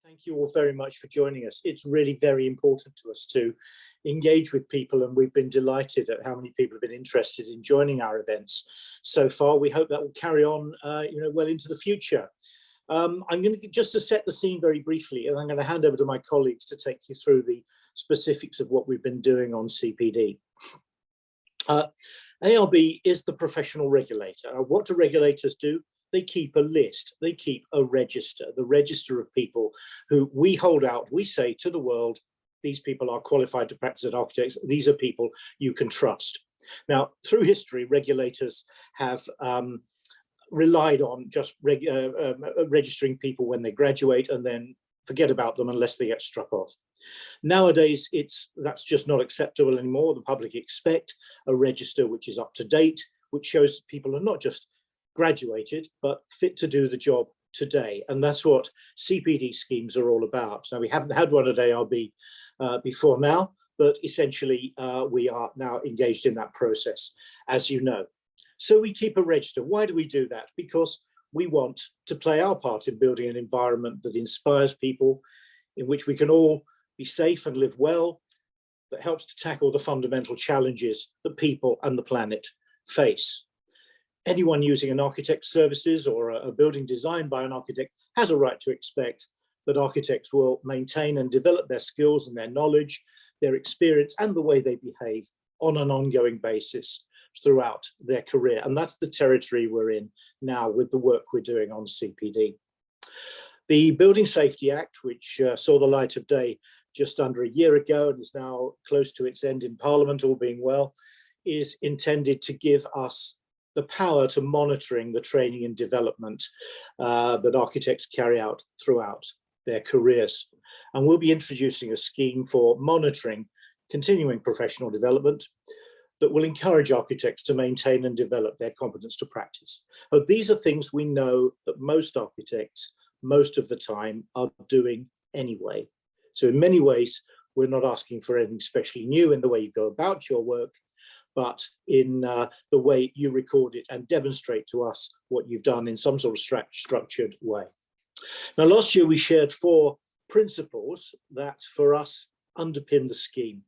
Thank you all very much for joining us. It's really very important to us to engage with people, and we've been delighted at how many people have been interested in joining our events so far. We hope that will carry on, well into the future. I'm going to just to set the scene very briefly, and I'm going to hand over to my colleagues to take you through the specifics of what we've been doing on CPD. ARB is the professional regulator. What do regulators do? They keep a list, they keep a register, the register of people who we hold out. We say to the world, these people are qualified to practice as architects. These are people you can trust. Now, through history, regulators have relied on just registering people when they graduate and then forget about them unless they get struck off. Nowadays, that's just not acceptable anymore. The public expect a register which is up to date, which shows that people are not just graduated, but fit to do the job today. And that's what CPD schemes are all about. Now, we haven't had one at ARB before now, but essentially we are now engaged in that process, as you know. So we keep a register. Why do we do that? Because we want to play our part in building an environment that inspires people, in which we can all be safe and live well, that helps to tackle the fundamental challenges that people and the planet face. Anyone using an architect's services or a building designed by an architect has a right to expect that architects will maintain and develop their skills and their knowledge, their experience, and the way they behave on an ongoing basis throughout their career. And that's the territory we're in now with the work we're doing on CPD. The Building Safety Act, which saw the light of day just under a year ago and is now close to its end in Parliament, all being well, is intended to give us the power to monitoring the training and development that architects carry out throughout their careers. And we'll be introducing a scheme for monitoring continuing professional development that will encourage architects to maintain and develop their competence to practice. But these are things we know that most architects, most of the time, are doing anyway. So in many ways, we're not asking for anything especially new in the way you go about your work, but in the way you record it and demonstrate to us what you've done in some sort of structured way. Now, last year we shared 4 principles that for us underpin the scheme.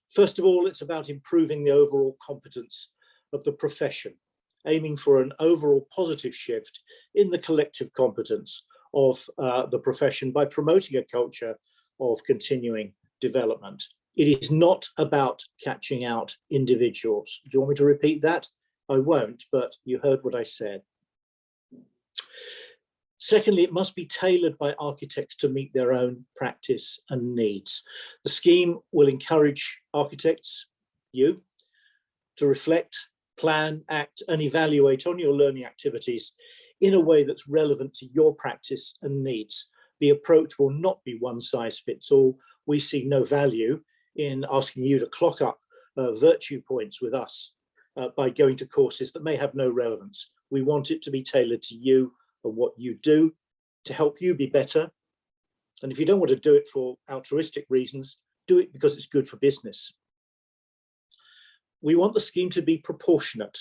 First of all, it's about improving the overall competence of the profession, aiming for an overall positive shift in the collective competence of the profession by promoting a culture of continuing development. It is not about catching out individuals. Do you want me to repeat that? I won't, but you heard what I said. Secondly, it must be tailored by architects to meet their own practice and needs. The scheme will encourage architects, you, to reflect, plan, act, and evaluate on your learning activities in a way that's relevant to your practice and needs. The approach will not be one size fits all. We see no value in asking you to clock up virtue points with us by going to courses that may have no relevance. We want it to be tailored to you and what you do to help you be better. And if you don't want to do it for altruistic reasons, do it because it's good for business. We want the scheme to be proportionate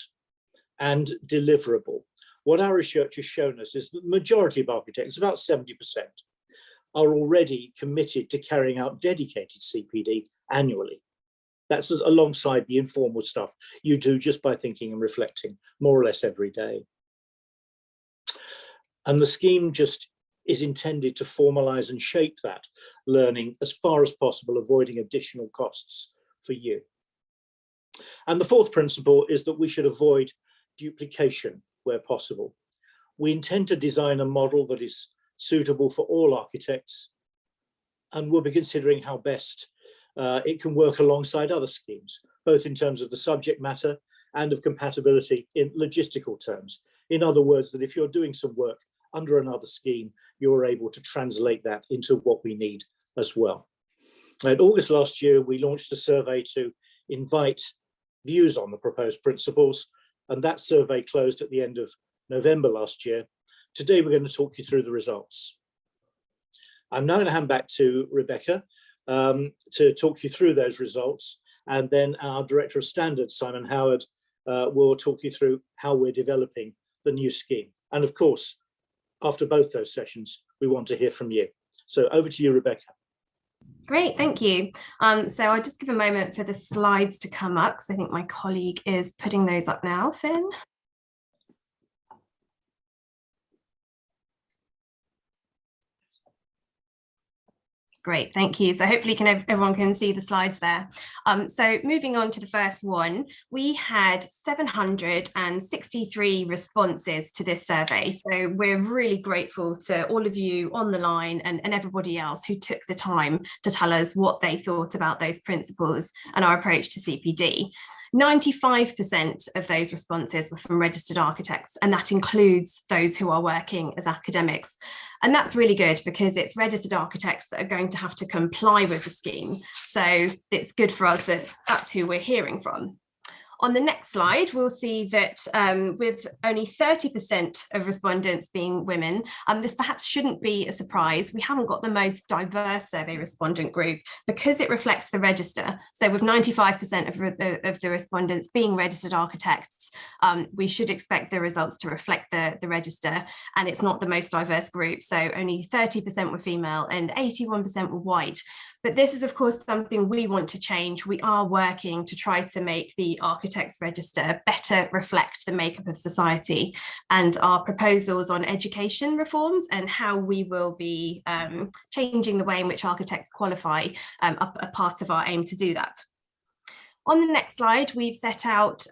and deliverable. What our research has shown us is that the majority of architects, about 70%, are already committed to carrying out dedicated CPD annually. That's alongside the informal stuff you do just by thinking and reflecting more or less every day. And the scheme just is intended to formalize and shape that learning as far as possible, avoiding additional costs for you. And the 4th principle is that we should avoid duplication where possible. We intend to design a model that is suitable for all architects, and we'll be considering how best it can work alongside other schemes, both in terms of the subject matter and of compatibility in logistical terms. In other words, that if you're doing some work under another scheme, you're able to translate that into what we need as well. In August last year, we launched a survey to invite views on the proposed principles, and that survey closed at the end of November last year. Today, we're going to talk you through the results. I'm now going to hand back to Rebecca to talk you through those results, and then our Director of Standards, Simon Howard, will talk you through how we're developing the new scheme. And of course, after both those sessions, we want to hear from you. So over to you, Rebecca. Great, thank you. So I'll just give a moment for the slides to come up, because I think my colleague is putting those up now, Finn. Great, thank you. So hopefully everyone can see the slides there. So moving on to the first one, we had 763 responses to this survey. So we're really grateful to all of you on the line and everybody else who took the time to tell us what they thought about those principles and our approach to CPD. 95% of those responses were from registered architects, and that includes those who are working as academics. And that's really good, because it's registered architects that are going to have to comply with the scheme. So it's good for us that that's who we're hearing from. On the next slide, we'll see that with only 30% of respondents being women, this perhaps shouldn't be a surprise. We haven't got the most diverse survey respondent group because it reflects the register. So with 95% of the respondents being registered architects, we should expect the results to reflect the register, and it's not the most diverse group. So only 30% were female and 81% were white. But this is, of course, something we want to change. We are working to try to make the Architects Register better reflect the makeup of society, and our proposals on education reforms and how we will be changing the way in which architects qualify are part of our aim to do that. On the next slide, we've set out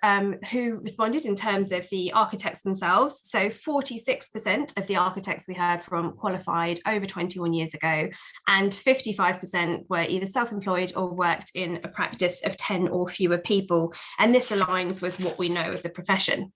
who responded in terms of the architects themselves. So 46% of the architects we heard from qualified over 21 years ago, and 55% were either self-employed or worked in a practice of 10 or fewer people. And this aligns with what we know of the profession.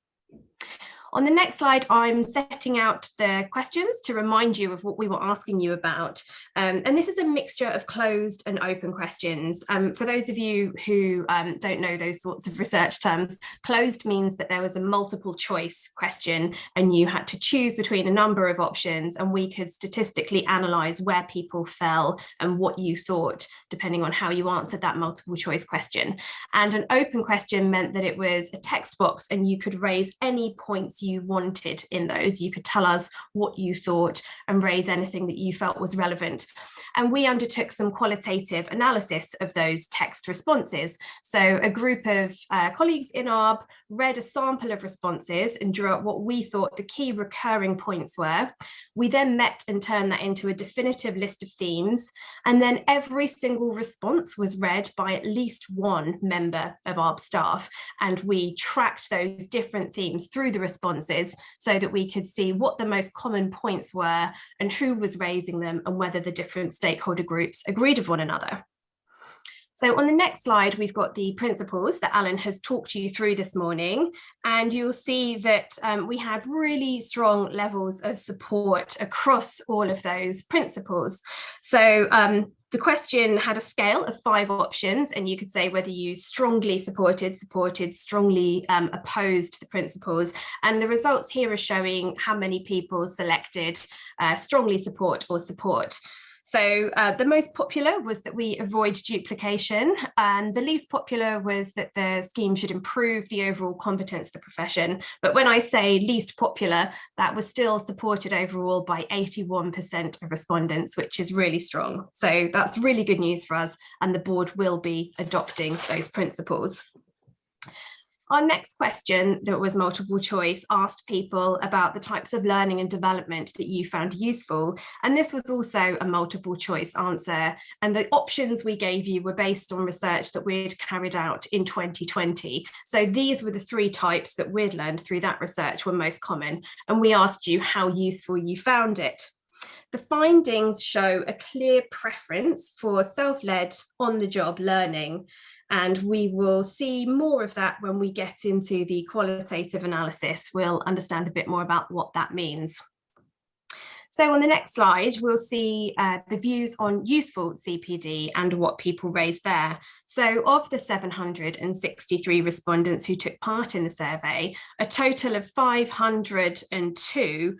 On the next slide, I'm setting out the questions to remind you of what we were asking you about. And this is a mixture of closed and open questions. For those of you who don't know those sorts of research terms, closed means that there was a multiple choice question and you had to choose between a number of options, and we could statistically analyse where people fell and what you thought, depending on how you answered that multiple choice question. And an open question meant that it was a text box and you could raise any points you wanted in those. You could tell us what you thought and raise anything that you felt was relevant. And we undertook some qualitative analysis of those text responses. So a group of colleagues in ARB read a sample of responses and drew out what we thought the key recurring points were. We then met and turned that into a definitive list of themes. And then every single response was read by at least one member of ARB staff. And we tracked those different themes through the responses so that we could see what the most common points were and who was raising them and whether the different stakeholder groups agreed with one another. So on the next slide, we've got the principles that Alan has talked you through this morning, and you'll see that we had really strong levels of support across all of those principles. So the question had a scale of 5 options, and you could say whether you strongly supported, strongly opposed the principles. And the results here are showing how many people selected strongly support or support. So the most popular was that we avoid duplication, and the least popular was that the scheme should improve the overall competence of the profession. But when I say least popular, that was still supported overall by 81% of respondents, which is really strong. So that's really good news for us, and the board will be adopting those principles. Our next question, that was multiple choice, asked people about the types of learning and development that you found useful. And this was also a multiple choice answer. And the options we gave you were based on research that we'd carried out in 2020. So these were the 3 types that we'd learned through that research were most common. And we asked you how useful you found it. The findings show a clear preference for self-led, on-the-job learning, and we will see more of that when we get into the qualitative analysis. We'll understand a bit more about what that means. So on the next slide, we'll see the views on useful CPD and what people raised there. So of the 763 respondents who took part in the survey, a total of 502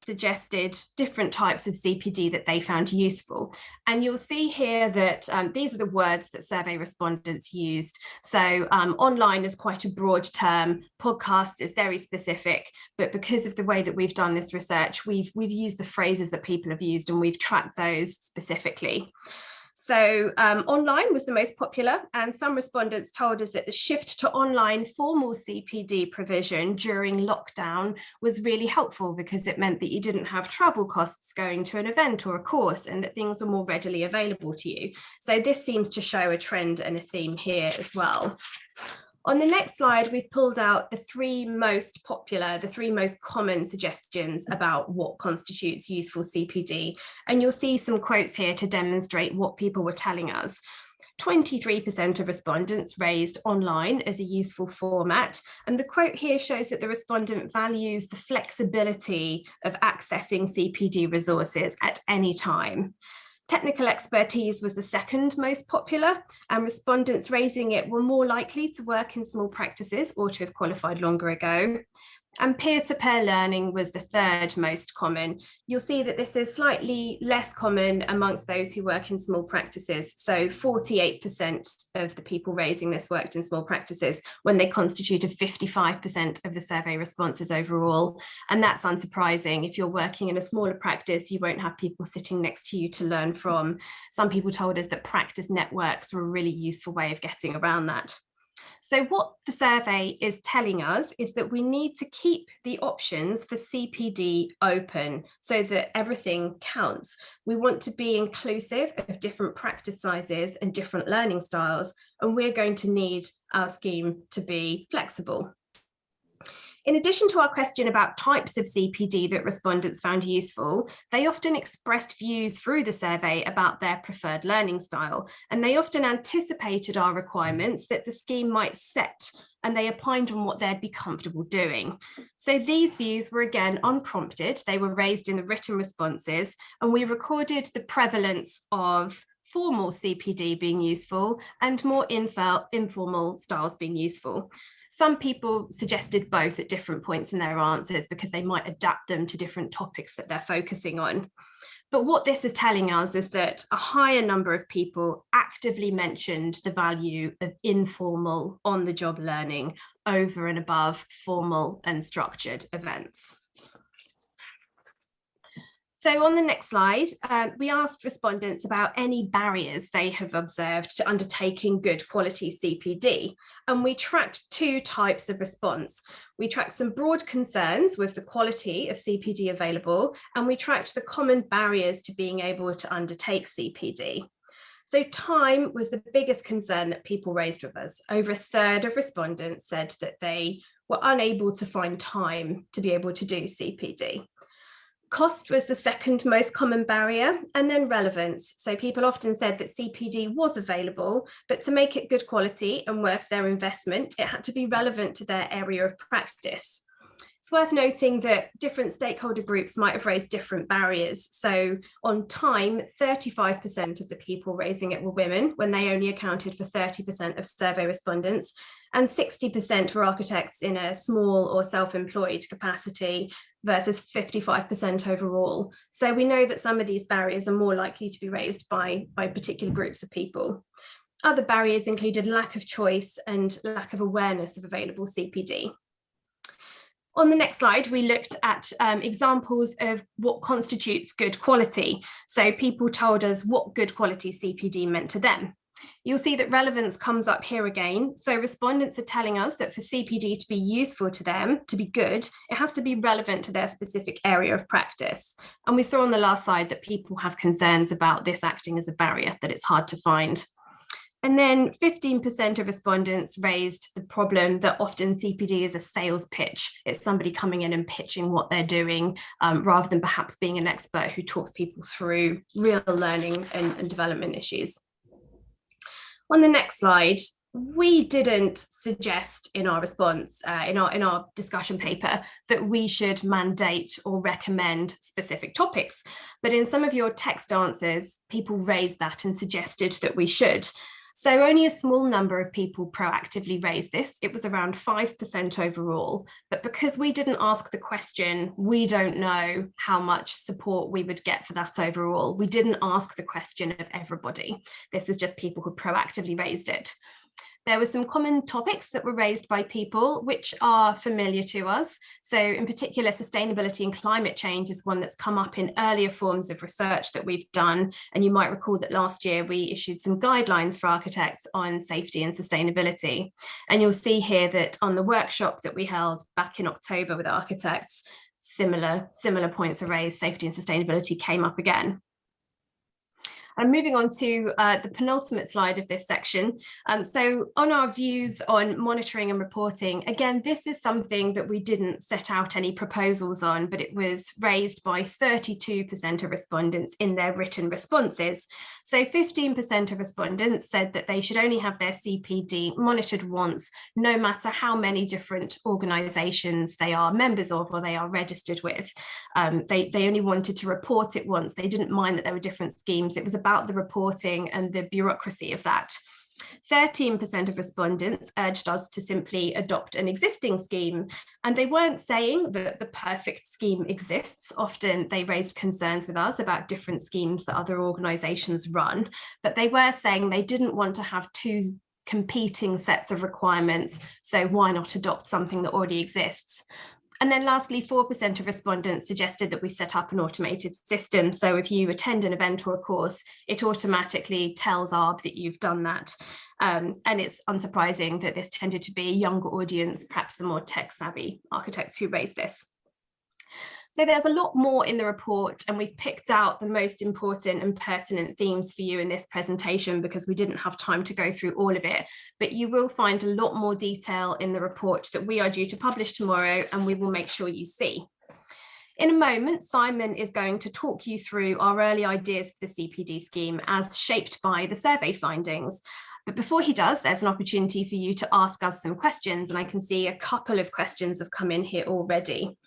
suggested different types of CPD that they found useful. And you'll see here that these are the words that survey respondents used. So online is quite a broad term, podcast is very specific, but because of the way that we've done this research, we've used the phrases that people have used and we've tracked those specifically. So online was the most popular, and some respondents told us that the shift to online formal CPD provision during lockdown was really helpful because it meant that you didn't have travel costs going to an event or a course and that things were more readily available to you. So this seems to show a trend and a theme here as well. On the next slide, we've pulled out the three most popular, the three most common suggestions about what constitutes useful CPD. And you'll see some quotes here to demonstrate what people were telling us. 23% of respondents raised online as a useful format. And the quote here shows that the respondent values the flexibility of accessing CPD resources at any time. Technical expertise was the second most popular, and respondents raising it were more likely to work in small practices or to have qualified longer ago. And peer-to-peer learning was the third most common. You'll see that this is slightly less common amongst those who work in small practices. So 48% of the people raising this worked in small practices when they constituted 55% of the survey responses overall. And that's unsurprising. If you're working in a smaller practice, you won't have people sitting next to you to learn from. Some people told us that practice networks were a really useful way of getting around that. So what the survey is telling us is that we need to keep the options for CPD open so that everything counts. We want to be inclusive of different practice sizes and different learning styles, and we're going to need our scheme to be flexible. In addition to our question about types of CPD that respondents found useful, they often expressed views through the survey about their preferred learning style, and they often anticipated our requirements that the scheme might set, and they opined on what they'd be comfortable doing. So these views were again unprompted, they were raised in the written responses, and we recorded the prevalence of formal CPD being useful and more informal styles being useful. Some people suggested both at different points in their answers because they might adapt them to different topics that they're focusing on. But what this is telling us is that a higher number of people actively mentioned the value of informal on-the-job learning over and above formal and structured events. So on the next slide, we asked respondents about any barriers they have observed to undertaking good quality CPD, and we tracked two types of response. We tracked some broad concerns with the quality of CPD available, and we tracked the common barriers to being able to undertake CPD. So time was the biggest concern that people raised with us. Over a third of respondents said that they were unable to find time to be able to do CPD. Cost was the second most common barrier, and then relevance. So people often said that CPD was available, but to make it good quality and worth their investment, it had to be relevant to their area of practice. It's worth noting that different stakeholder groups might have raised different barriers. So on time, 35% of the people raising it were women when they only accounted for 30% of survey respondents, and 60% were architects in a small or self-employed capacity versus 55% overall. So we know that some of these barriers are more likely to be raised by particular groups of people. Other barriers included lack of choice and lack of awareness of available CPD. On the next slide, we looked at examples of what constitutes good quality. So people told us what good quality CPD meant to them. You'll see that relevance comes up here again. So respondents are telling us that for CPD to be useful to them, to be good, it has to be relevant to their specific area of practice. And we saw on the last slide that people have concerns about this acting as a barrier, that it's hard to find. And then 15% of respondents raised the problem that often CPD is a sales pitch. It's somebody coming in and pitching what they're doing rather than perhaps being an expert who talks people through real learning and development issues. On the next slide, we didn't suggest in our response, in our discussion paper, that we should mandate or recommend specific topics. But in some of your text answers, people raised that and suggested that we should. So only a small number of people proactively raised this. It was around 5% overall. But because we didn't ask the question, we don't know how much support we would get for that overall. We didn't ask the question of everybody. This is just people who proactively raised it. There were some common topics that were raised by people which are familiar to us. So in particular, sustainability and climate change is one that's come up in earlier forms of research that we've done. And you might recall that last year we issued some guidelines for architects on safety and sustainability. And you'll see here that on the workshop that we held back in October with architects, similar points are raised. Safety and sustainability came up again. And moving on to the penultimate slide of this section. So on our views on monitoring and reporting, again, this is something that we didn't set out any proposals on, but it was raised by 32% of respondents in their written responses. So 15% of respondents said that they should only have their CPD monitored once, no matter how many different organisations they are members of or they are registered with. They only wanted to report it once. They didn't mind that there were different schemes. It was about the reporting and the bureaucracy of that. 13% of respondents urged us to simply adopt an existing scheme, and they weren't saying that the perfect scheme exists. Often they raised concerns with us about different schemes that other organisations run, but they were saying they didn't want to have two competing sets of requirements, so why not adopt something that already exists? And then lastly, 4% of respondents suggested that we set up an automated system. So if you attend an event or a course, it automatically tells ARB that you've done that. And it's unsurprising that this tended to be a younger audience, perhaps the more tech-savvy architects who raised this. So there's a lot more in the report, and we've picked out the most important and pertinent themes for you in this presentation because we didn't have time to go through all of it. But you will find a lot more detail in the report that we are due to publish tomorrow, and we will make sure you see. In a moment, Simon is going to talk you through our early ideas for the CPD scheme as shaped by the survey findings. But before he does, there's an opportunity for you to ask us some questions, and I can see a couple of questions have come in here already.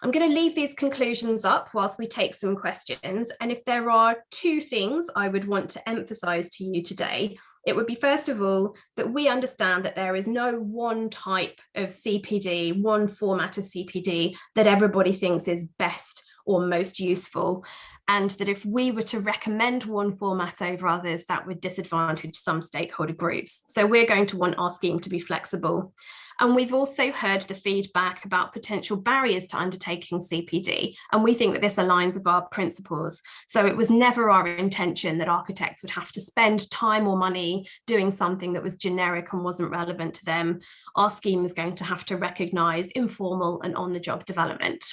I'm going to leave these conclusions up whilst we take some questions. And if there are two things I would want to emphasize to you today, it would be, first of all, that we understand that there is no one type of CPD, one format of CPD that everybody thinks is best or most useful. And that if we were to recommend one format over others, that would disadvantage some stakeholder groups. So we're going to want our scheme to be flexible. And we've also heard the feedback about potential barriers to undertaking CPD, and we think that this aligns with our principles. So it was never our intention that architects would have to spend time or money doing something that was generic and wasn't relevant to them. Our scheme is going to have to recognise informal and on-the-job development.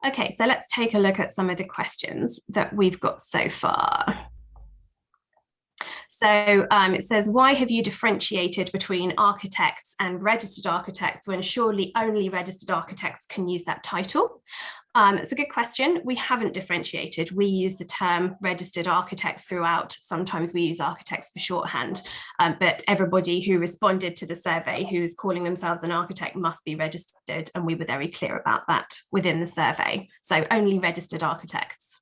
Okay, so let's take a look at some of the questions that we've got so far. So it says, why have you differentiated between architects and registered architects when surely only registered architects can use that title? It's a good question. We haven't differentiated. We use the term registered architects throughout. Sometimes we use architects for shorthand, but everybody who responded to the survey who is calling themselves an architect must be registered, and we were very clear about that within the survey. So only registered architects.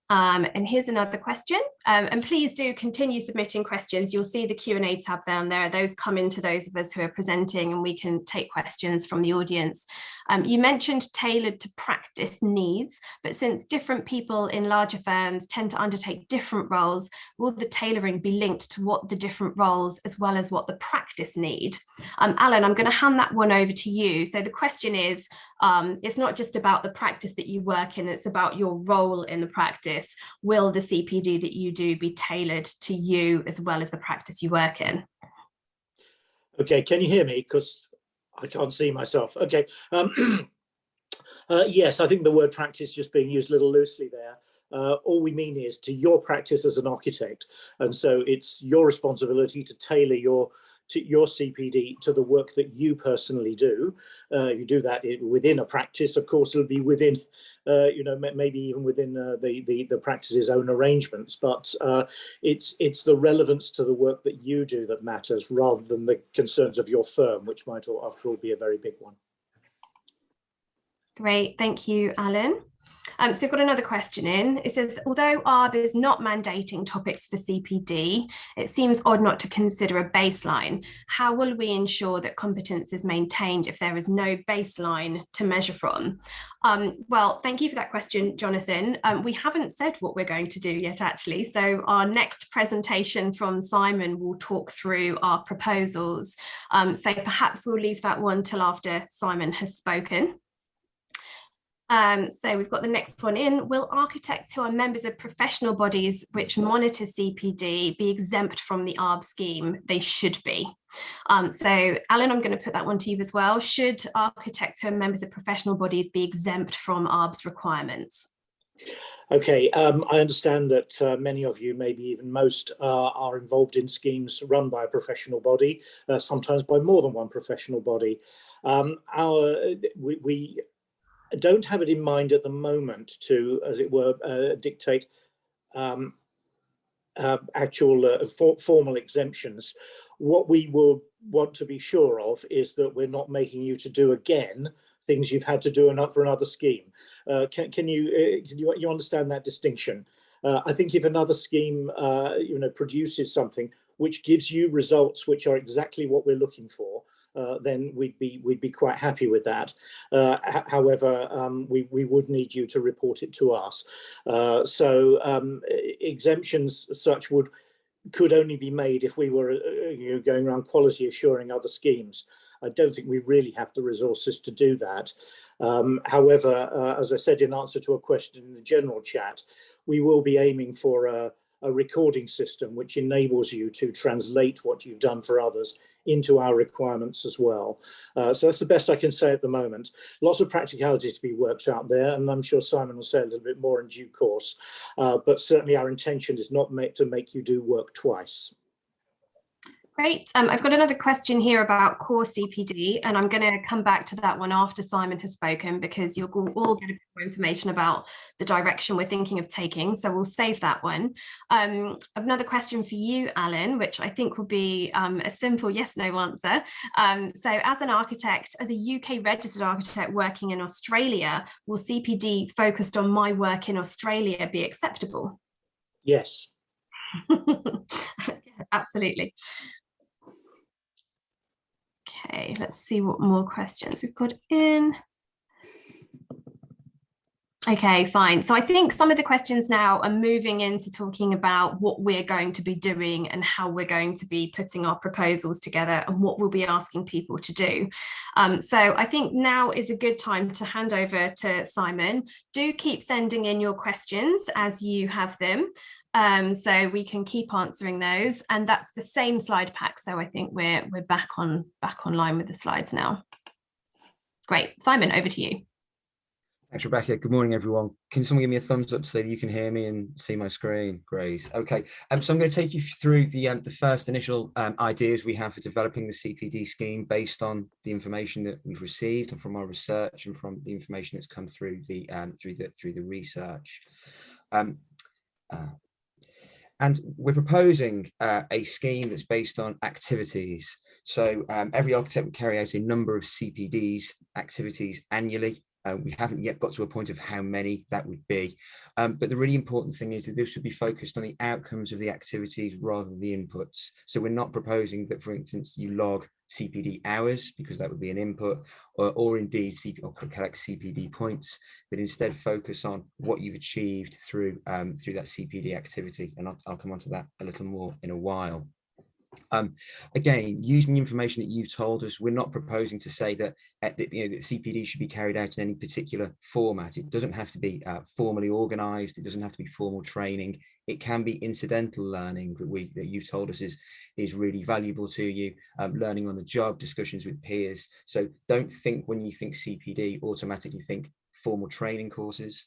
And here's another question, and please do continue submitting questions. You'll see the Q&A tab down there. Those come into those of us who are presenting, and we can take questions from the audience. You mentioned tailored to practice needs, but since different people in larger firms tend to undertake different roles, will the tailoring be linked to what the different roles as well as what the practice need? Alan, I'm going to hand that one over to you. So the question is, it's not just about the practice that you work in, it's about your role in the practice. Will the CPD that you do be tailored to you as well as the practice you work in? Okay, can you hear me? Because I can't see myself. Okay. Yes, I think the word practice just being used a little loosely there. All we mean is to your practice as an architect. And so it's your responsibility to tailor your CPD to the work that you personally do. You do that within a practice, of course, it'll be within, maybe even within the practice's own arrangements, but it's the relevance to the work that you do that matters rather than the concerns of your firm, which might, after all, be a very big one. Great, thank you, Alan. So I've got another question in. It says, although ARB is not mandating topics for CPD, it seems odd not to consider a baseline. How will we ensure that competence is maintained if there is no baseline to measure from? Well, thank you for that question, Jonathan. We haven't said what we're going to do yet, actually. So our next presentation from Simon will talk through our proposals. So perhaps we'll leave that one till after Simon has spoken. So we've got the next one in. Will architects who are members of professional bodies which monitor CPD be exempt from the ARB scheme? They should be. So Alan, I'm going to put that one to you as well. Should architects who are members of professional bodies be exempt from ARB's requirements? Okay, I understand that many of you, maybe even most, are involved in schemes run by a professional body, sometimes by more than one professional body. We don't have it in mind at the moment to, as it were, dictate actual formal exemptions. What we will want to be sure of is that we're not making you to do again things you've had to do for another scheme. Can you understand that distinction? I think if another scheme produces something which gives you results which are exactly what we're looking for, then we'd be quite happy with that. However, we would need you to report it to us. Exemptions such could only be made if we were going around quality assuring other schemes. I don't think we really have the resources to do that. However, as I said in answer to a question in the general chat, we will be aiming for a recording system which enables you to translate what you've done for others into our requirements as well. So that's the best I can say at the moment. Lots of practicalities to be worked out there, and I'm sure Simon will say a little bit more in due course. But certainly our intention is not to make you do work twice. Great. I've got another question here about core CPD, and I'm going to come back to that one after Simon has spoken, because you'll all get more information about the direction we're thinking of taking. So we'll save that one. Another question for you, Alan, which I think will be a simple yes/no answer. So as an architect, as a UK registered architect working in Australia, will CPD focused on my work in Australia be acceptable? Yes. Absolutely. Okay, let's see what more questions we've got in. Okay, fine. So I think some of the questions now are moving into talking about what we're going to be doing and how we're going to be putting our proposals together and what we'll be asking people to do. So I think now is a good time to hand over to Simon. Do keep sending in your questions as you have them. So we can keep answering those, and that's the same slide pack. So I think we're back online with the slides now. Great, Simon, over to you. Thanks, Rebecca. Good morning, everyone. Can someone give me a thumbs up so that you can hear me and see my screen? Great. Okay. So I'm going to take you through the first initial ideas we have for developing the CPD scheme based on the information that we've received and from our research and from the information that's come through the research. And we're proposing a scheme that's based on activities. So every architect will carry out a number of CPDs activities annually. We haven't yet got to a point of how many that would be. But the really important thing is that this would be focused on the outcomes of the activities rather than the inputs. So we're not proposing that, for instance, you log CPD hours, because that would be an input, or indeed collect CPD points, but instead focus on what you've achieved through that CPD activity. And I'll come on to that a little more in a while. Again, using the information that you've told us, we're not proposing to say that that CPD should be carried out in any particular format. It doesn't have to be formally organised. It doesn't have to be formal training. It can be incidental learning that you've told us is really valuable to you. Learning on the job, discussions with peers. So don't think when you think CPD automatically think formal training courses,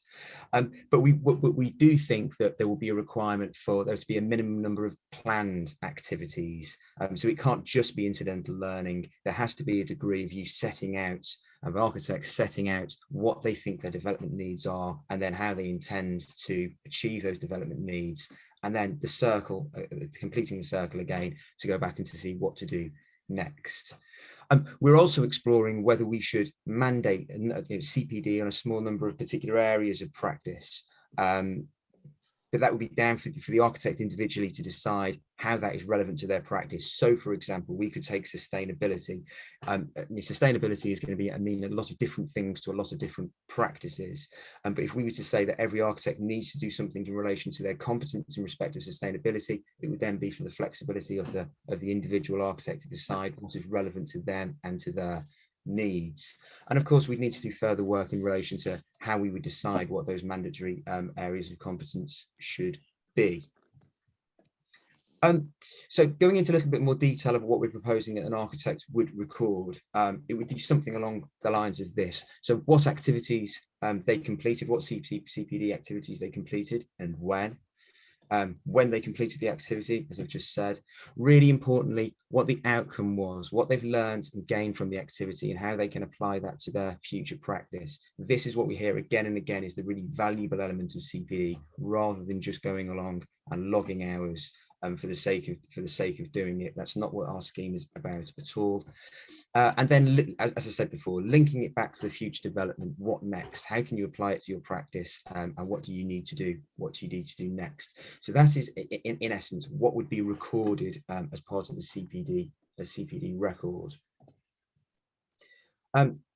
but we do think that there will be a requirement for there to be a minimum number of planned activities. So it can't just be incidental learning. There has to be a degree of you setting out, of architects setting out what they think their development needs are, and then how they intend to achieve those development needs, and then the circle, completing the circle again to go back and to see what to do next. We're also exploring whether we should mandate CPD on a small number of particular areas of practice. That would be down for the architect individually to decide how that is relevant to their practice. So, for example, we could take sustainability. Sustainability is going to mean a lot of different things to a lot of different practices. But if we were to say that every architect needs to do something in relation to their competence in respect of sustainability, it would then be for the flexibility of the individual architect to decide what is relevant to them and to their needs. And of course, we need to do further work in relation to how we would decide what those mandatory areas of competence should be. So going into a little bit more detail of what we're proposing that an architect would record, it would be something along the lines of this. So what activities they completed, what CPD activities they completed, and when they completed the activity, as I've just said. Really importantly, what the outcome was, what they've learned and gained from the activity, and how they can apply that to their future practice. This is what we hear again and again is the really valuable element of CPD, rather than just going along and logging hours for the sake of doing it. That's not what our scheme is about at all. And then, as I said before, linking it back to the future development. What next? How can you apply it to your practice? And what do you need to do? What do you need to do next? So that is, in essence, what would be recorded as part of the CPD record.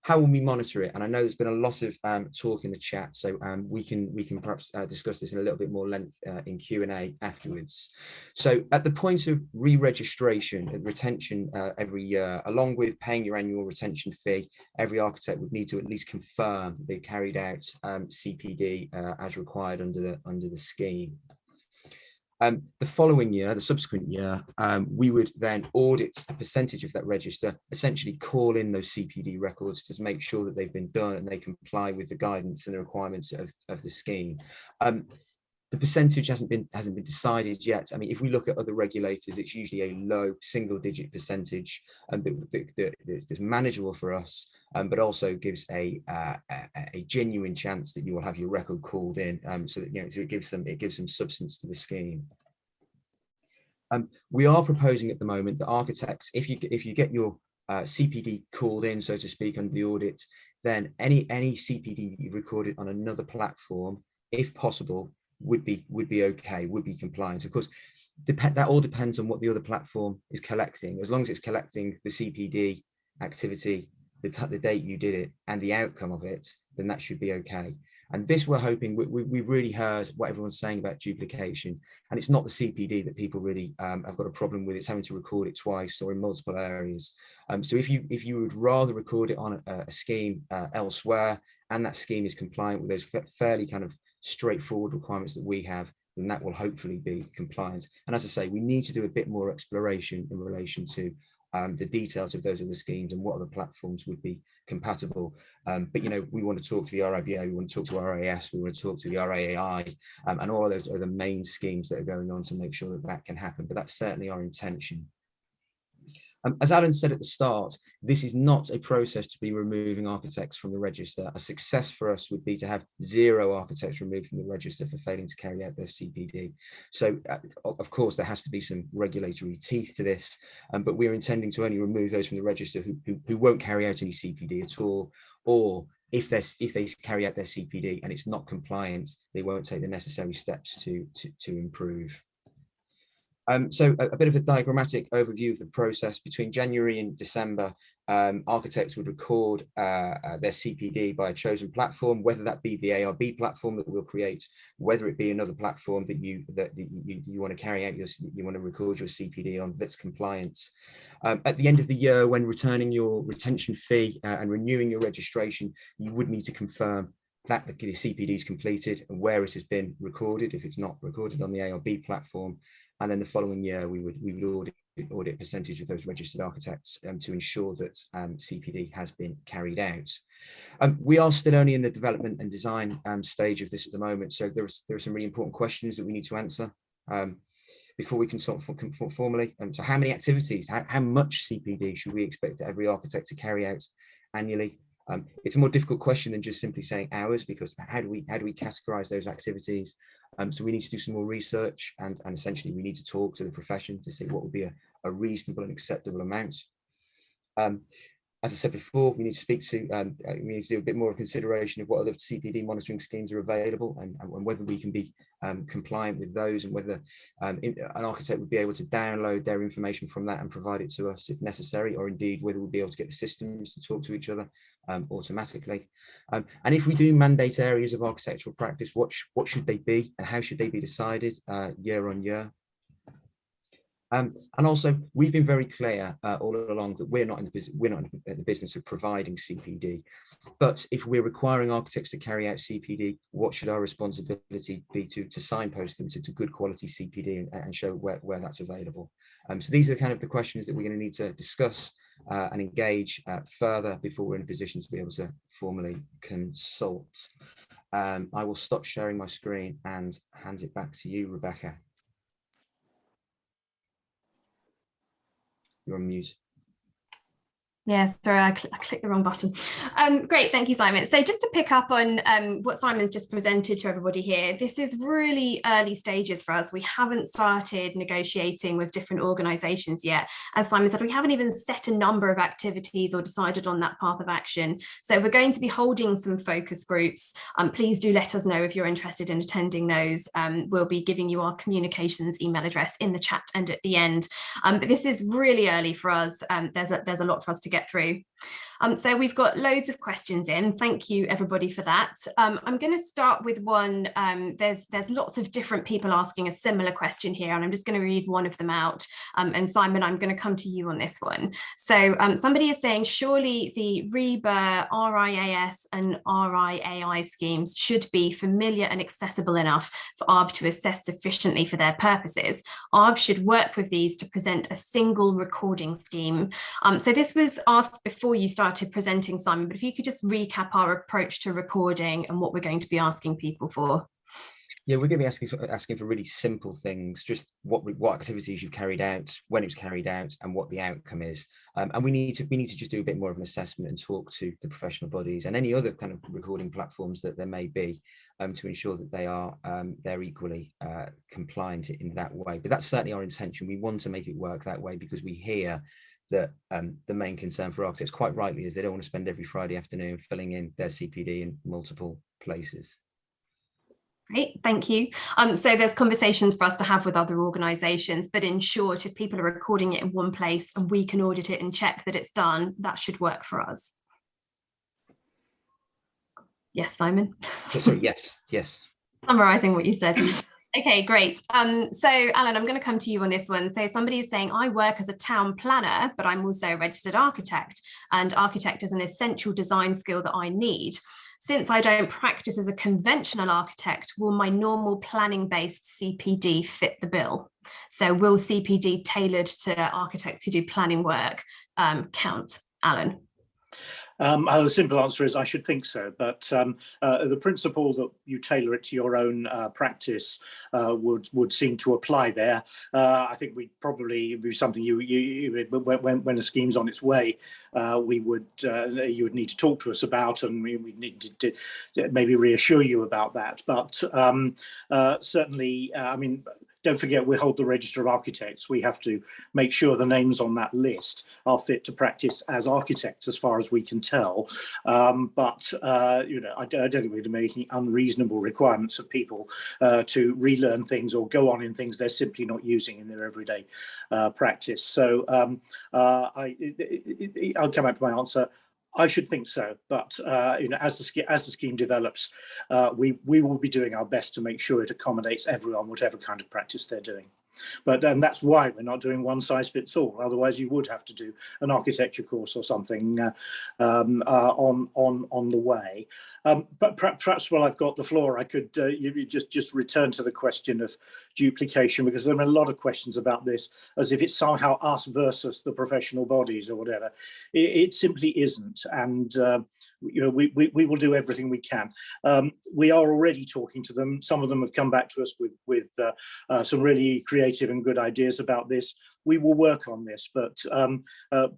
How will we monitor it? And I know there's been a lot of talk in the chat, so we can perhaps discuss this in a little bit more length in Q&A afterwards. So at the point of re-registration and retention every year, along with paying your annual retention fee, every architect would need to at least confirm that they carried out CPD as required under the scheme. The following year, the subsequent year, we would then audit a percentage of that register, essentially call in those CPD records to make sure that they've been done and they comply with the guidance and the requirements of the scheme. The percentage hasn't been decided yet. I mean, if we look at other regulators, it's usually a low single-digit percentage, that's manageable for us, but also gives a genuine chance that you will have your record called in, so that so it gives some substance to the scheme. We are proposing at the moment that architects, if you get your CPD called in, so to speak, under the audit, then any CPD that you've recorded on another platform, if possible, would be okay, would be compliant. Of course, that all depends on what the other platform is collecting. As long as it's collecting the CPD activity, the date you did it, and the outcome of it, then that should be okay. And this, we're hoping, we've really heard what everyone's saying about duplication, and it's not the CPD that people really have got a problem with. It's having to record it twice or in multiple areas. So if you would rather record it on a scheme elsewhere, and that scheme is compliant with those fairly kind of straightforward requirements that we have, then that will hopefully be compliant. And as I say, we need to do a bit more exploration in relation to the details of those other schemes and what other platforms would be compatible. But we want to talk to the RIBA, we want to talk to RAS, we want to talk to the RAAI, and all of those are the main schemes that are going on to make sure that that can happen. But that's certainly our intention. As Alan said at the start, this is not a process to be removing architects from the register. A success for us would be to have 0 architects removed from the register for failing to carry out their CPD. So, of course, there has to be some regulatory teeth to this, but we're intending to only remove those from the register who won't carry out any CPD at all, or if they carry out their CPD and it's not compliant, they won't take the necessary steps to improve. So a bit of a diagrammatic overview of the process. Between January and December, architects would record their CPD by a chosen platform, whether that be the ARB platform that we'll create, whether it be another platform that you want to carry out you want to record your CPD on that's compliant. At the end of the year, when returning your retention fee and renewing your registration, you would need to confirm that the CPD is completed and where it has been recorded, if it's not recorded on the ARB platform. And then the following year, we would audit a percentage of those registered architects to ensure that CPD has been carried out. We are still only in the development and design stage of this at the moment, so there are some really important questions that we need to answer before we consult formally. So how many activities, how much CPD should we expect every architect to carry out annually? It's a more difficult question than just simply saying hours, because how do we categorize those activities? So we need to do some more research, and essentially we need to talk to the profession to see what would be a reasonable and acceptable amount. As I said before, we need to speak to, we need to do a bit more of consideration of what other CPD monitoring schemes are available, and whether we can be compliant with those, and whether an architect would be able to download their information from that and provide it to us if necessary, or indeed whether we'll be able to get the systems to talk to each other automatically. And if we do mandate areas of architectural practice, what should they be, and how should they be decided year on year? And also, we've been very clear all along that we're not in the business of providing CPD. But if we're requiring architects to carry out CPD, what should our responsibility be to signpost them to good quality CPD and show where that's available? So these are kind of the questions that we're going to need to discuss and engage further before we're in a position to be able to formally consult. I will stop sharing my screen and hand it back to you, Rebecca. You're on mute. Yeah, sorry, I clicked the wrong button. Great, thank you, Simon. So just to pick up on what Simon's just presented to everybody here, this is really early stages for us. We haven't started negotiating with different organisations yet. As Simon said, we haven't even set a number of activities or decided on that path of action. So we're going to be holding some focus groups. Please do let us know if you're interested in attending those. We'll be giving you our communications email address in the chat and at the end. But this is really early for us. There's a lot for us to get through. So we've got loads of questions in. Thank you everybody for that. I'm going to start with one. There's lots of different people asking a similar question here, and I'm just going to read one of them out. And Simon, I'm going to come to you on this one. So somebody is saying, surely the RIBA, RIAS and RIAI schemes should be familiar and accessible enough for ARB to assess sufficiently for their purposes. ARB should work with these to present a single recording scheme. So this was asked before you started presenting, Simon, but if you could just recap our approach to recording and what we're going to be asking people for. Yeah, we're going to be asking for really simple things, just what activities you've carried out, when it was carried out, and what the outcome is. And we need to just do a bit more of an assessment and talk to the professional bodies and any other kind of recording platforms that there may be, to ensure that they're equally compliant in that way. But that's certainly our intention. We want to make it work that way because we hear that the main concern for architects, quite rightly, is they don't want to spend every Friday afternoon filling in their CPD in multiple places. Great, thank you. So there's conversations for us to have with other organisations, but in short, if people are recording it in one place and we can audit it and check that it's done, that should work for us. Yes, Simon? Sorry, yes. Summarising what you said. Okay, great. So Alan, I'm going to come to you on this one. So somebody is saying, I work as a town planner, but I'm also a registered architect, and architect is an essential design skill that I need. Since I don't practice as a conventional architect, will my normal planning-based CPD fit the bill? So will CPD tailored to architects who do planning work count? Alan? The simple answer is I should think so, but the principle that you tailor it to your own practice would seem to apply there. I think we'd probably be something when a scheme's on its way, you would need to talk to us about, and we need to maybe reassure you about that. But certainly, I mean, don't forget, we hold the Register of Architects. We have to make sure the names on that list are fit to practice as architects, as far as we can tell. But you know, I don't think we're making unreasonable requirements of people to relearn things or go on in things they're simply not using in their everyday practice. So I'll come back to my answer. I should think so, but you know, as the scheme develops, we will be doing our best to make sure it accommodates everyone, whatever kind of practice they're doing. And that's why we're not doing one size fits all. Otherwise, you would have to do an architecture course or something on the way. But perhaps while I've got the floor, I could just return to the question of duplication, because there are a lot of questions about this, as if it's somehow us versus the professional bodies or whatever. It simply isn't, and you know, we will do everything we can. We are already talking to them. Some of them have come back to us with some really creative and good ideas about this. We will work on this, but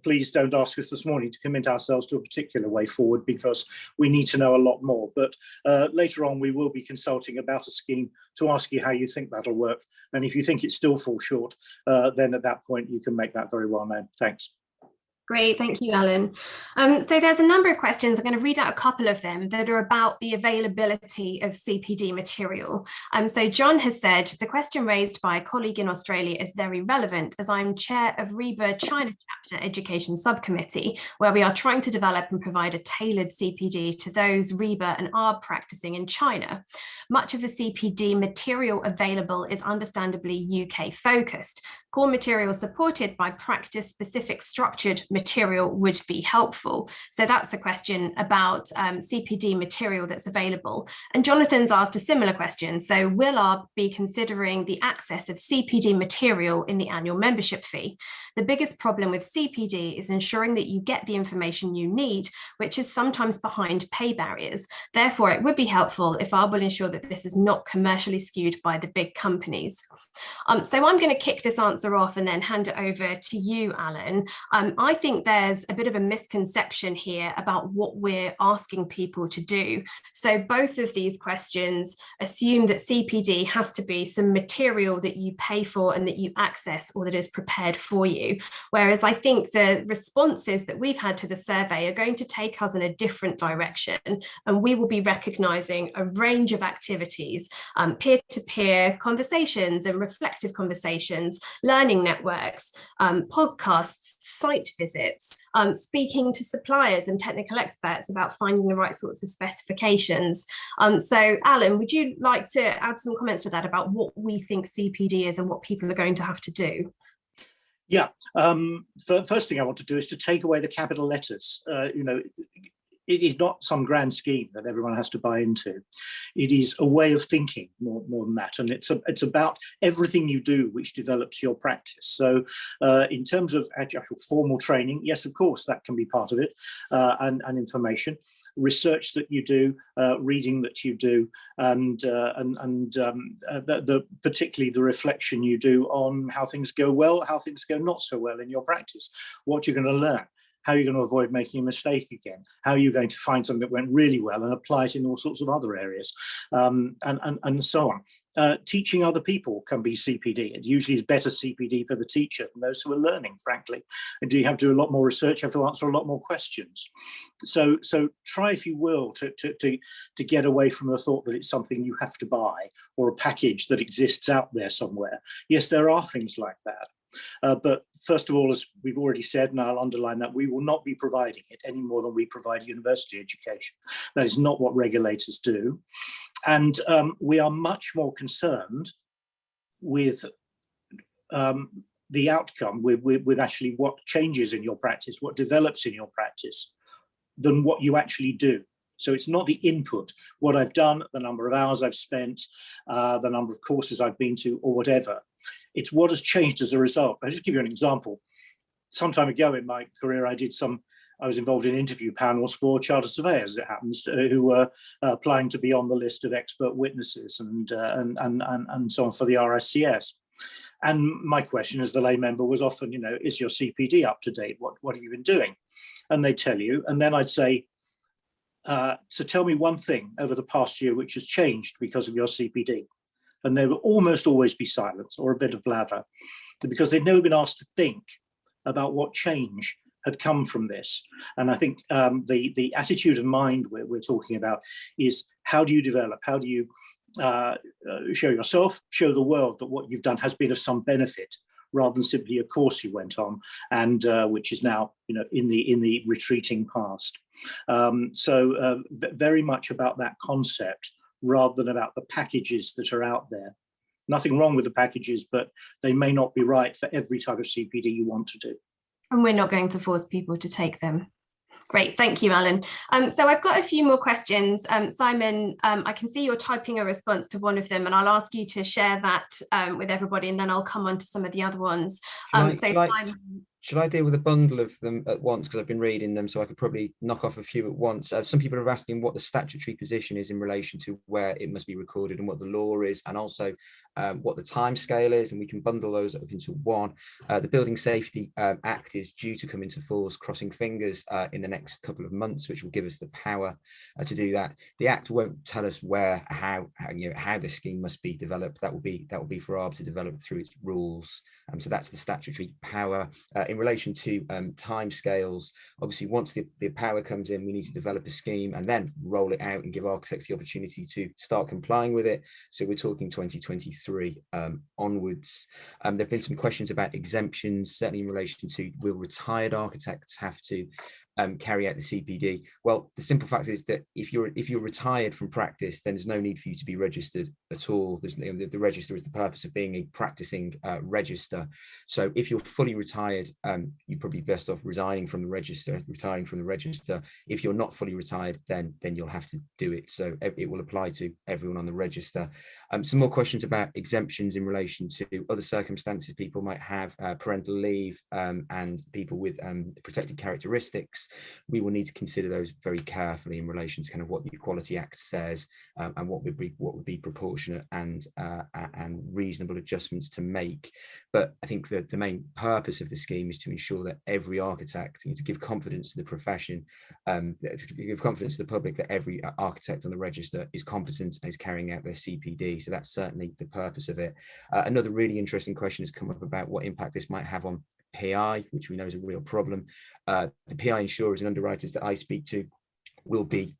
please don't ask us this morning to commit ourselves to a particular way forward, because we need to know a lot more. But later on, we will be consulting about a scheme to ask you how you think that'll work. And if you think it still falls short, then at that point, you can make that very well known. Thanks. Great, thank you, Alan. So there's a number of questions. I'm going to read out a couple of them that are about the availability of CPD material. So John has said, the question raised by a colleague in Australia is very relevant as I'm chair of REBA China Chapter Education Subcommittee, where we are trying to develop and provide a tailored CPD to those REBA and are practicing in China. Much of the CPD material available is understandably UK focused. Core material supported by practice-specific structured material would be helpful. So that's a question about CPD material that's available. And Jonathan's asked a similar question. So will ARB be considering the access of CPD material in the annual membership fee? The biggest problem with CPD is ensuring that you get the information you need, which is sometimes behind pay barriers. Therefore, it would be helpful if ARB will ensure that this is not commercially skewed by the big companies. So I'm going to kick this answer off and then hand it over to you, Alan. I think there's a bit of a misconception here about what we're asking people to do. So both of these questions assume that CPD has to be some material that you pay for and that you access or that is prepared for you. Whereas I think the responses that we've had to the survey are going to take us in a different direction, and we will be recognising a range of activities, peer-to-peer conversations and reflective conversations, learning networks, podcasts, site visits, speaking to suppliers and technical experts about finding the right sorts of specifications. So Alan, would you like to add some comments to that about what we think CPD is and what people are going to have to do? Yeah, first thing I want to do is to take away the capital letters. You know, it is not some grand scheme that everyone has to buy into. It is a way of thinking more than that. And it's about everything you do which develops your practice. So in terms of actual formal training, yes, of course, that can be part of it, and information. Research that you do, reading that you do, and particularly the reflection you do on how things go well, how things go not so well in your practice, what you're going to learn, how you're going to avoid making a mistake again, how you're going to find something that went really well and apply it in all sorts of other areas, and so on. Teaching other people can be CPD. It usually is better CPD for the teacher than those who are learning, frankly. And do you have to do a lot more research? You have to answer a lot more questions. So try, if you will, to get away from the thought that it's something you have to buy or a package that exists out there somewhere. Yes, there are things like that. But first of all, as we've already said, and I'll underline that, we will not be providing it any more than we provide university education. That is not what regulators do. And we are much more concerned with the outcome, with actually what changes in your practice, what develops in your practice, than what you actually do. So it's not the input, what I've done, the number of hours I've spent, the number of courses I've been to, or whatever. It's what has changed as a result. I'll just give you an example. Some time ago in my career, I was involved in interview panels for chartered surveyors, as it happens, who were applying to be on the list of expert witnesses and so on for the RICS. And my question as the lay member was often, you know, is your CPD up to date? What have you been doing? And they tell you, and then I'd say, so tell me one thing over the past year which has changed because of your CPD. And there will almost always be silence or a bit of blather, because they've never been asked to think about what change had come from this. And I think the attitude of mind we're talking about is, how do you develop? How do you show yourself, show the world that what you've done has been of some benefit, rather than simply a course you went on, and which is now, you know, in the retreating past. So very much about that concept, rather than about the packages that are out there. Nothing wrong with the packages, but they may not be right for every type of CPD you want to do. And we're not going to force people to take them. Great, thank you, Alan. So I've got a few more questions. Simon, I can see you're typing a response to one of them, and I'll ask you to share that with everybody, and then I'll come on to some of the other ones. Should I deal with a bundle of them at once, because I've been reading them, so I could probably knock off a few at once? Some people are asking what the statutory position is in relation to where it must be recorded and what the law is, and also what the time scale is, and we can bundle those up into one. The Building Safety Act is due to come into force, crossing fingers, in the next couple of months, which will give us the power to do that. The Act won't tell us how the scheme must be developed. That will be for ARB to develop through its rules. So that's the statutory power. In in relation to timescales, obviously once the power comes in, we need to develop a scheme and then roll it out and give architects the opportunity to start complying with it. So we're talking 2023 onwards. There have been some questions about exemptions, certainly in relation to, will retired architects have to carry out the CPD? Well, the simple fact is that if you're retired from practice, then there's no need for you to be registered at all. There's the register is the purpose of being a practicing register. So if you're fully retired, you're probably best off retiring from the register. If you're not fully retired, then you'll have to do it. So it will apply to everyone on the register. Some more questions about exemptions in relation to other circumstances people might have, parental leave, and people with protected characteristics. We will need to consider those very carefully in relation to kind of what the Equality Act says, and what would be proportionate and reasonable adjustments to make. But I think that the main purpose of the scheme is to ensure that every architect, to give confidence to the profession, to give confidence to the public that every architect on the register is competent and is carrying out their CPD. So that's certainly the purpose of it. Another really interesting question has come up about what impact this might have on PI, which we know is a real problem. The PI insurers and underwriters that I speak to will be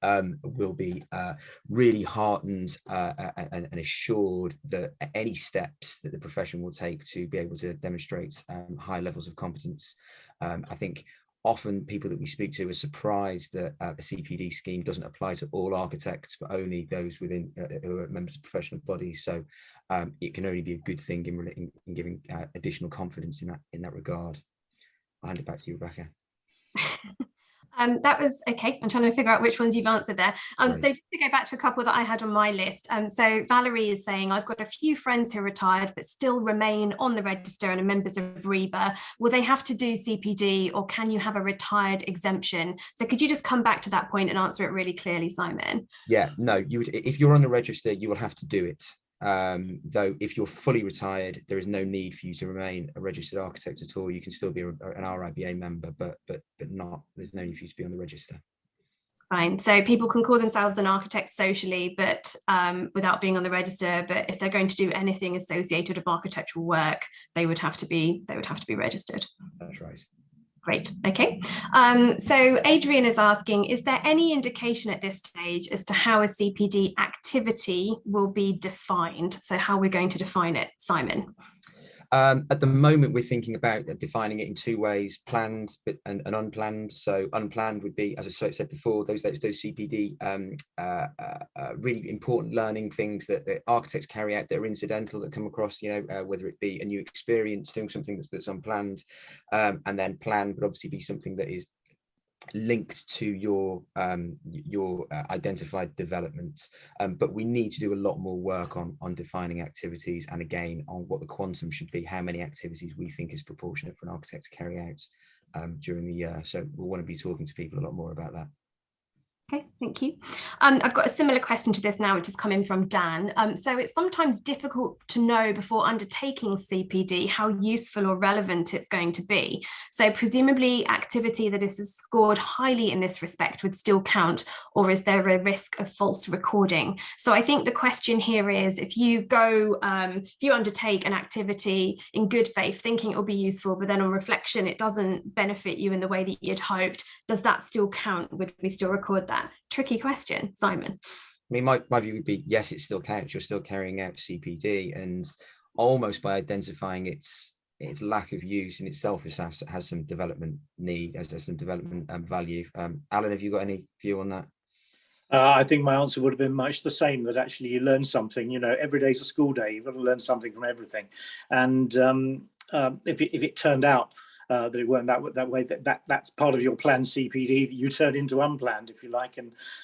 really heartened and assured that any steps that the profession will take to be able to demonstrate high levels of competence. I think often people that we speak to are surprised that a CPD scheme doesn't apply to all architects, but only those within who are members of professional bodies. So it can only be a good thing in giving additional confidence in that regard. I'll hand it back to you, Rebecca. That was okay. I'm trying to figure out which ones you've answered there. So just to go back to a couple that I had on my list. So Valerie is saying, I've got a few friends who are retired but still remain on the register and are members of REBA. Will they have to do CPD, or can you have a retired exemption? So could you just come back to that point and answer it really clearly, Simon? Yeah, no, you would, if you're on the register, you will have to do it. Though if you're fully retired, there is no need for you to remain a registered architect at all. You can still be an RIBA member, but not, there's no need for you to be on the register. Fine. So people can call themselves an architect socially, but without being on the register. But if they're going to do anything associated with architectural work, they would have to be registered. That's right. Great. Okay. So Adrian is asking, is there any indication at this stage as to how a CPD activity will be defined? So how we're going to define it, Simon? At the moment, we're thinking about defining it in two ways: planned and unplanned. So unplanned would be, as I said before, those CPD really important learning things that architects carry out that are incidental, that come across, whether it be a new experience doing something that's unplanned, and then planned would obviously be something that is linked to your identified developments, but we need to do a lot more work on defining activities, and again on what the quantum should be, how many activities we think is proportionate for an architect to carry out during the year. So we'll want to be talking to people a lot more about that. Okay, thank you. I've got a similar question to this now, which is coming from Dan. So it's sometimes difficult to know before undertaking CPD how useful or relevant it's going to be. So presumably activity that is scored highly in this respect would still count, or is there a risk of false recording? So I think the question here is, if you undertake an activity in good faith, thinking it will be useful, but then on reflection, it doesn't benefit you in the way that you'd hoped, does that still count? Would we still record that? Tricky question, Simon. I mean, my view would be, yes, it still counts. You're still carrying out CPD, and almost by identifying its lack of use in itself has some development need, has some development value. Alan, have you got any view on that? I think my answer would have been much the same, that actually you learn something. Every day's a school day. You've got to learn something from everything. And if it turned out that it weren't that way, that's part of your planned CPD that you turn into unplanned, if you like,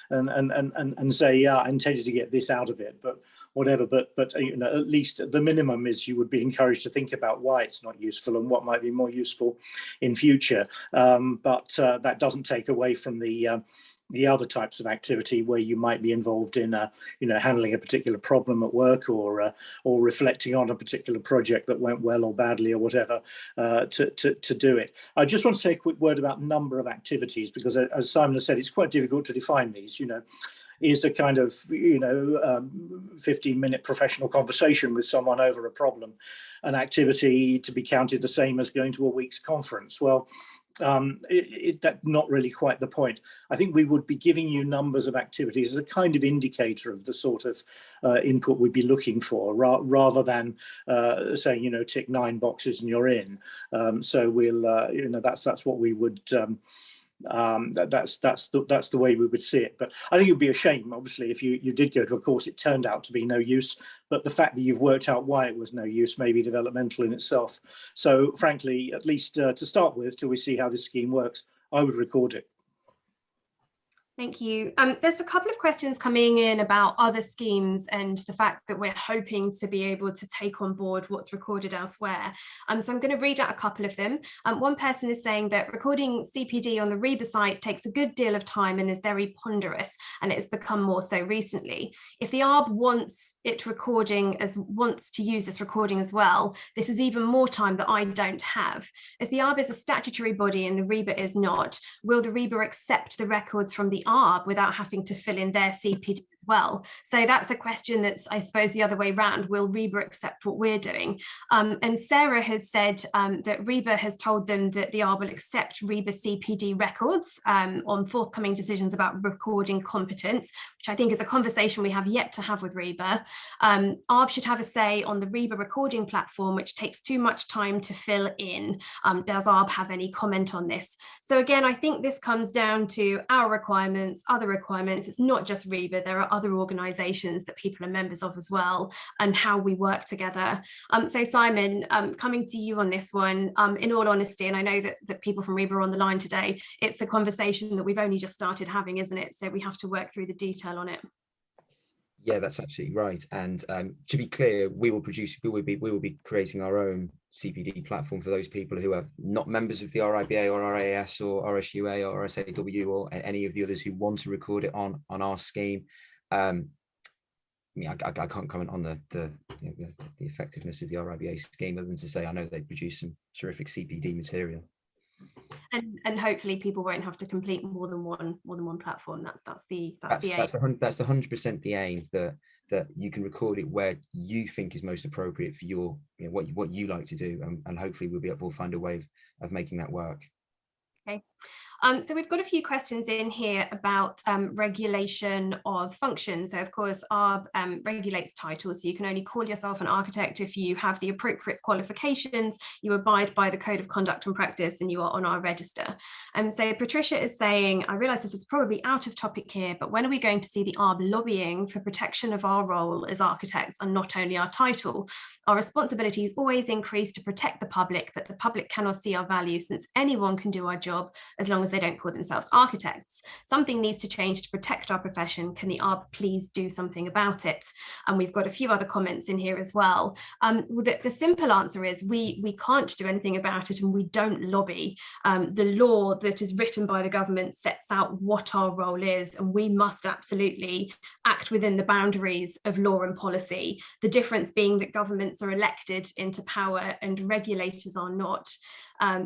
and say, yeah, I intended to get this out of it, but whatever. But at least the minimum is you would be encouraged to think about why it's not useful and what might be more useful in future. But that doesn't take away from the other types of activity where you might be involved in handling a particular problem at work, or reflecting on a particular project that went well or badly or whatever, to do it. I just want to say a quick word about number of activities, because as Simon has said, it's quite difficult to define these. is a kind of 15-minute professional conversation with someone over a problem, an activity to be counted the same as going to a week's conference. Well, that's not really quite the point. I think we would be giving you numbers of activities as a kind of indicator of the sort of input we'd be looking for, rather than saying, tick 9 boxes and you're in. So we'll, that's what we would. That's the way we would see it. But I think it would be a shame, obviously, if you did go to a course, it turned out to be no use. But the fact that you've worked out why it was no use may be developmental in itself. So frankly, at least to start with, till we see how this scheme works, I would record it. Thank you. There's a couple of questions coming in about other schemes and the fact that we're hoping to be able to take on board what's recorded elsewhere. So I'm going to read out a couple of them. One person is saying that recording CPD on the REBA site takes a good deal of time and is very ponderous, and it has become more so recently. If the ARB wants to use this recording as well, this is even more time that I don't have. As the ARB is a statutory body and the REBA is not, will the REBA accept the records from the ARB without having to fill in their CPD as well? So that's a question that's, I suppose, the other way around. Will REBA accept what we're doing? And Sarah has said that REBA has told them that the ARB will accept REBA CPD records on forthcoming decisions about recording competence, which I think is a conversation we have yet to have with REBA. ARB should have a say on the REBA recording platform, which takes too much time to fill in. Does ARB have any comment on this? So again, I think this comes down to our requirements, other requirements. It's not just REBA, there are other organisations that people are members of as well, and how we work together. So Simon, coming to you on this one, in all honesty, and I know that people from REBA are on the line today, it's a conversation that we've only just started having, isn't it? So we have to work through the detail on it. Yeah, that's absolutely right. And to be clear, we will be creating our own CPD platform for those people who are not members of the RIBA or RAS or RSUA or RSAW or any of the others who want to record it on our scheme. I can't comment on the effectiveness of the RIBA scheme, other than to say I know they produce some terrific CPD material. And hopefully people won't have to complete more than one platform. That's the aim. That's the 100% the aim, that you can record it where you think is most appropriate for your what you like to do, and hopefully we'll find a way of making that work. Okay. So we've got a few questions in here about regulation of functions. So of course, ARB regulates titles. So you can only call yourself an architect if you have the appropriate qualifications, you abide by the code of conduct and practice, and you are on our register. So Patricia is saying, I realise this is probably out of topic here, but when are we going to see the ARB lobbying for protection of our role as architects and not only our title? Our responsibilities always increase to protect the public, but the public cannot see our value, since anyone can do our job as long as they don't call themselves architects. Something needs to change to protect our profession. Can the ARB please do something about it? And we've got a few other comments in here as well. The simple answer is we can't do anything about it, and we don't lobby. The law that is written by the government sets out what our role is, and we must absolutely act within the boundaries of law and policy. The difference being that governments are elected into power and regulators are not.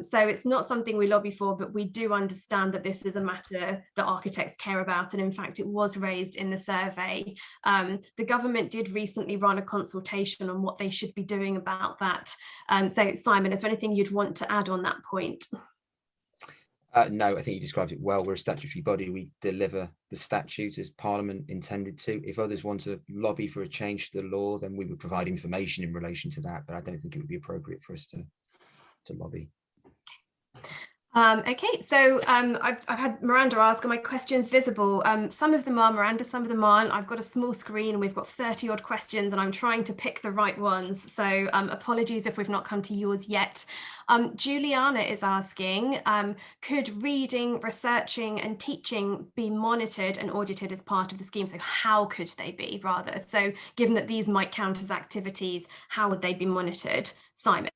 So it's not something we lobby for, but we do understand that this is a matter that architects care about. And in fact, it was raised in the survey. The government did recently run a consultation on what they should be doing about that. So Simon, is there anything you'd want to add on that point? No, I think you described it well. We're a statutory body. We deliver the statute as Parliament intended to. If others want to lobby for a change to the law, then we would provide information in relation to that. But I don't think it would be appropriate for us to lobby. Okay, so I've had Miranda ask, are my questions visible? Some of them are, Miranda, some of them aren't. I've got a small screen and we've got 30 odd questions and I'm trying to pick the right ones. So apologies if we've not come to yours yet. Juliana is asking, could reading, researching and teaching be monitored and audited as part of the scheme? So how could they be, rather? So given that these might count as activities, how would they be monitored? Simon?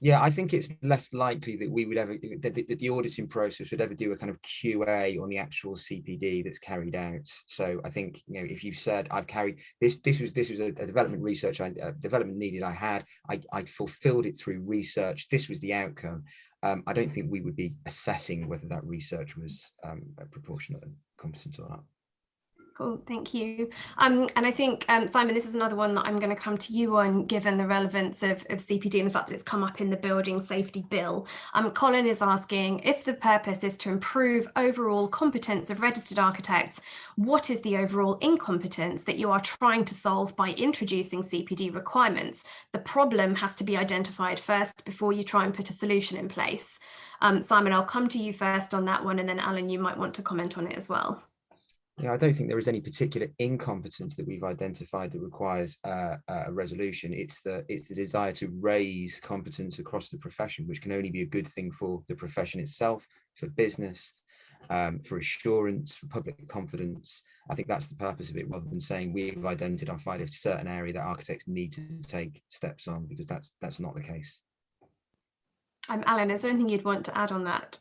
Yeah, I think it's less likely that we would ever, that the auditing process would ever do a kind of QA on the actual CPD that's carried out. So I think, if you've said I've carried this was a development research, development needed I had, I fulfilled it through research, this was the outcome. I don't think we would be assessing whether that research was proportionate and competent or not. Cool, thank you. And I think, Simon, this is another one that I'm going to come to you on, given the relevance of CPD and the fact that it's come up in the Building Safety Bill. Colin is asking, if the purpose is to improve overall competence of registered architects, what is the overall incompetence that you are trying to solve by introducing CPD requirements? The problem has to be identified first before you try and put a solution in place. Simon, I'll come to you first on that one, and then Alan, you might want to comment on it as well. Yeah, I don't think there is any particular incompetence that we've identified that requires a resolution. It's the desire to raise competence across the profession, which can only be a good thing for the profession itself, for business, for assurance, for public confidence. I think that's the purpose of it, rather than saying we've identified a certain area that architects need to take steps on, because that's not the case. Alan, is there anything you'd want to add on that?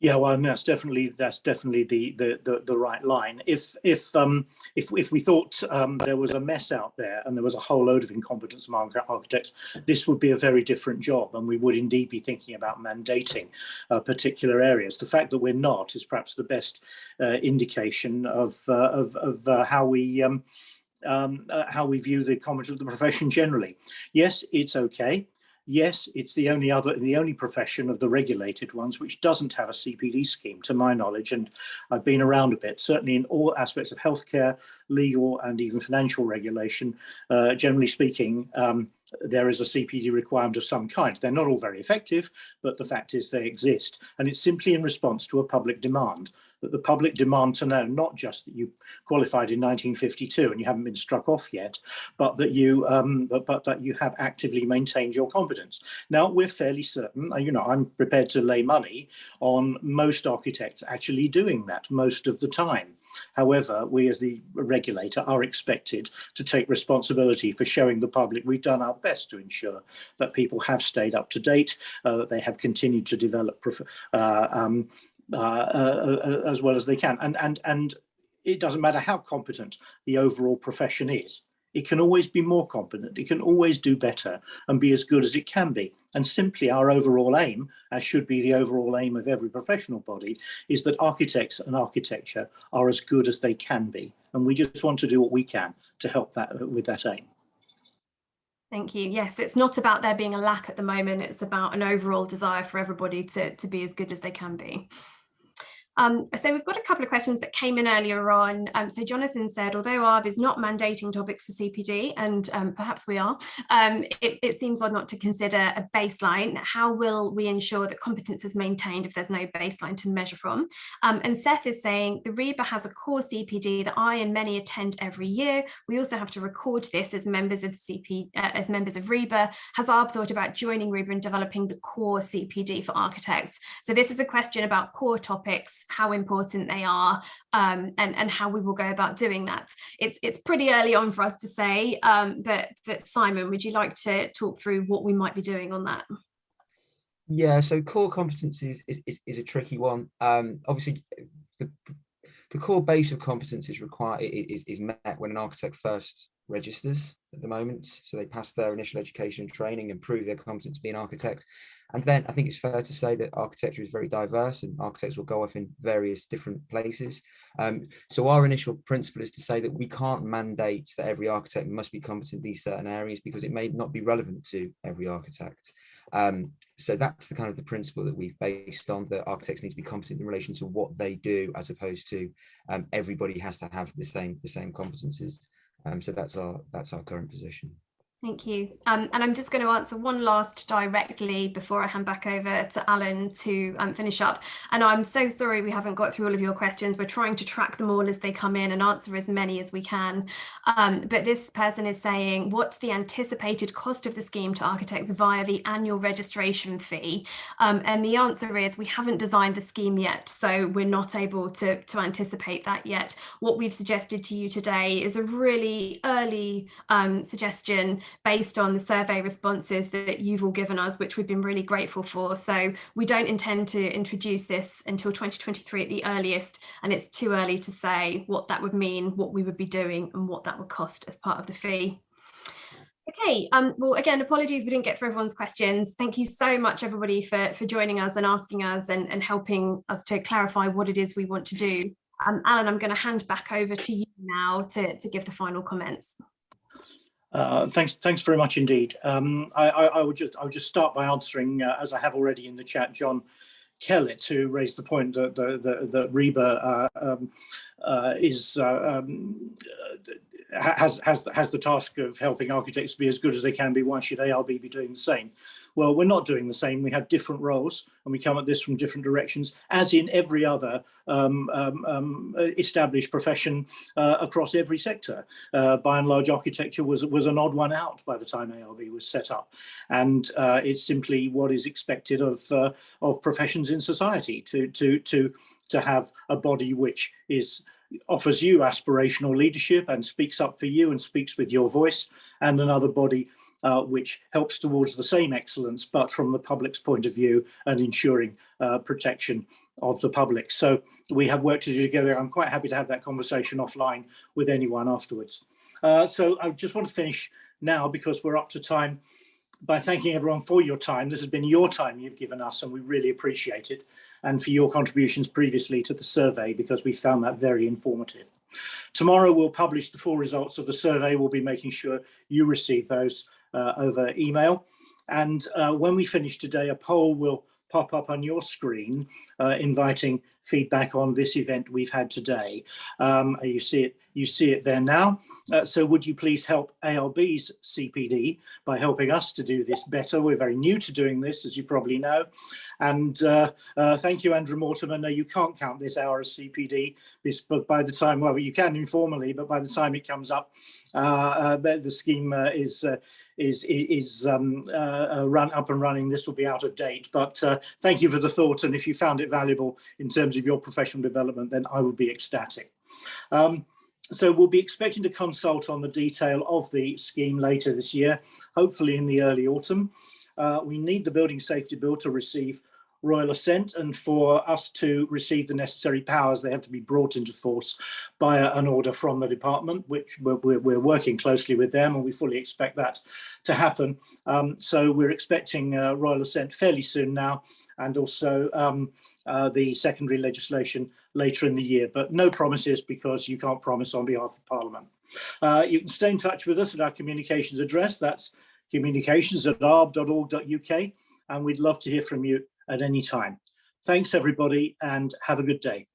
Yeah, well, that's definitely the right line. If we thought there was a mess out there and there was a whole load of incompetence among architects, this would be a very different job, and we would indeed be thinking about mandating particular areas. The fact that we're not is perhaps the best indication of how we view the competence of the profession generally. Yes, it's okay. Yes, it's the only profession of the regulated ones which doesn't have a CPD scheme, to my knowledge, and I've been around a bit. Certainly in all aspects of healthcare, legal, and even financial regulation, generally speaking, there is a CPD requirement of some kind. They're not all very effective, but the fact is they exist, and it's simply in response to a public demand. That the public demand to know not just that you qualified in 1952 and you haven't been struck off yet, but that you have actively maintained your competence. Now, we're fairly certain, I'm prepared to lay money on most architects actually doing that most of the time. However, we as the regulator are expected to take responsibility for showing the public we've done our best to ensure that people have stayed up to date, that they have continued to develop as well as they can. And it doesn't matter how competent the overall profession is. It can always be more competent. It can always do better and be as good as it can be. And simply our overall aim, as should be the overall aim of every professional body, is that architects and architecture are as good as they can be. And we just want to do what we can to help that with that aim. Thank you. Yes, it's not about there being a lack at the moment. It's about an overall desire for everybody to be as good as they can be. So we've got a couple of questions that came in earlier on. So Jonathan said, although ARB is not mandating topics for CPD, and perhaps we are, it seems odd not to consider a baseline. How will we ensure that competence is maintained if there's no baseline to measure from? And Seth is saying, the REBA has a core CPD that I and many attend every year. We also have to record this as members of REBA. Has ARB thought about joining REBA and developing the core CPD for architects? So this is a question about core topics, how important they are, and how we will go about doing that. It's pretty early on for us to say, but Simon, would you like to talk through what we might be doing on that? Yeah, so core competencies is a tricky one. Obviously, the core base of competence is met when an architect first registers at the moment. So they pass their initial education and training and prove their competence to be an architect. And then I think it's fair to say that architecture is very diverse and architects will go off in various different places. So our initial principle is to say that we can't mandate that every architect must be competent in these certain areas because it may not be relevant to every architect. So that's the kind of the principle that we've based on, that architects need to be competent in relation to what they do, as opposed to everybody has to have the same competencies. So that's our current position. Thank you. And I'm just going to answer one last directly before I hand back over to Alan to finish up. And I'm so sorry we haven't got through all of your questions. We're trying to track them all as they come in and answer as many as we can. But this person is saying, what's the anticipated cost of the scheme to architects via the annual registration fee? And the answer is we haven't designed the scheme yet, so we're not able to anticipate that yet. What we've suggested to you today is a really early suggestion based on the survey responses that you've all given us, which we've been really grateful for. So we don't intend to introduce this until 2023 at the earliest, and it's too early to say what that would mean, what we would be doing, and what that would cost as part of the fee. Okay, well, again, apologies we didn't get through everyone's questions. Thank you so much, everybody, for joining us and asking us and helping us to clarify what it is we want to do. Alan, I'm going to hand back over to you now to give the final comments. Thanks very much indeed. I would just start by answering, as I have already in the chat, John Kellett, who raised the point that REBA has the task of helping architects be as good as they can be. Why should ARB be doing the same? Well, we're not doing the same. We have different roles, and we come at this from different directions, as in every other established profession across every sector. By and large, architecture was an odd one out by the time ARB was set up, and it's simply what is expected of professions in society to have a body which offers you aspirational leadership and speaks up for you and speaks with your voice, and another body which helps towards the same excellence, but from the public's point of view and ensuring protection of the public. So we have work to do together. I'm quite happy to have that conversation offline with anyone afterwards. So I just want to finish now, because we're up to time, by thanking everyone for your time. This has been your time you've given us, and we really appreciate it, and for your contributions previously to the survey, because we found that very informative. Tomorrow we'll publish the full results of the survey. We'll be making sure you receive those over email, and when we finish today, a poll will pop up on your screen inviting feedback on this event we've had today. You see it there now. So would you please help ARB's CPD by helping us to do this better? We're very new to doing this, as you probably know. And thank you, Andrew Mortimer. No, you can't count this hour as CPD, but by the time, well, you can informally, but by the time it comes up, the scheme is up and running. This will be out of date, but thank you for the thought, and if you found it valuable in terms of your professional development, then I would be ecstatic. So we'll be expecting to consult on the detail of the scheme later this year, hopefully in the early autumn. We need the Building Safety Bill to receive royal assent, and for us to receive the necessary powers, they have to be brought into force by an order from the department, which we're working closely with them, and we fully expect that to happen. So we're expecting royal assent fairly soon now, and also the secondary legislation later in the year, but no promises, because you can't promise on behalf of Parliament. You can stay in touch with us at our communications address. That's communications@arb.org.uk, and we'd love to hear from you at any time. Thanks, everybody, and have a good day.